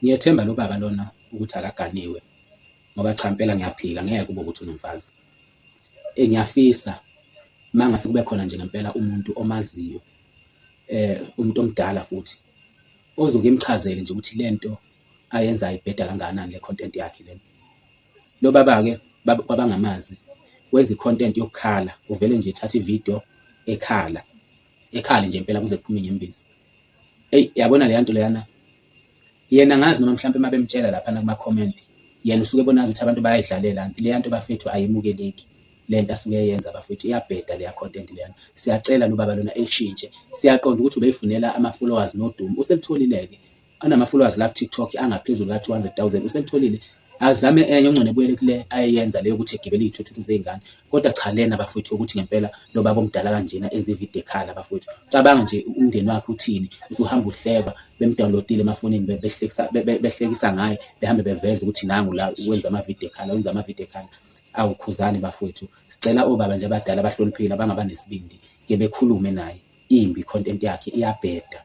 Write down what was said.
Ngiyethemba lo baba lona ukuthi akaganiwe ngoba cha impela ngiyaphika ngeke kube ukuthi unomfazi. Ngiyafisa mangase kube khona nje ngempela umuntu omaziyo umuntu omdala futhi ozoke imchazele nje ukuthi lento ayenzayo ibheda kangakanani le content yakhe lena. Lo baba-ke kwabangamazi wenza i-content yokukhala, uvele nje ethatha ividiyo ekhale nje impela kuze kuphume inyembezi. Eyi yabona leya nto leyana, yena ngazi noma mhlampe uma bemtshela laphana kuma-comment yena usuke ebona ukuthi abantu bayayidlalela leya nto bafethu ayimukeleki. Le nto asuke eyenza bafethu iyabheda leya content leyana. Siyacela lo baba lona eyishintshe. Siyaqonda ukuthi ubeyifunela ama-followers nodumo, uselutholile-ke anama-followers la ku-TikTok angaphezulu ka-200,000 uselutholile. Azame enye ongcono ebuyele kule ayeyenza leyo ukuthi egibele iy'thuthuthu zey'ngane. Kodwa cha lena bafowethu ukuthi ngempela lo baba omdala kanjena enze ividiyo ekhala bafowethu. Cabanga nje umndeni wakhe uthini, usuhamba uhlekwa bemdownload-ile emafonini behlekisa ngaye behambe beveza ukuthi nangu la wenza amavidiyo ekhala, wenza amavidiyo ekhala. Awu khuzani bafowethu, sicela obaba nje abadala abahloniphekile abangaba nesibindi ke bekhulume naye. Imbi i-content yakhe iyabheda.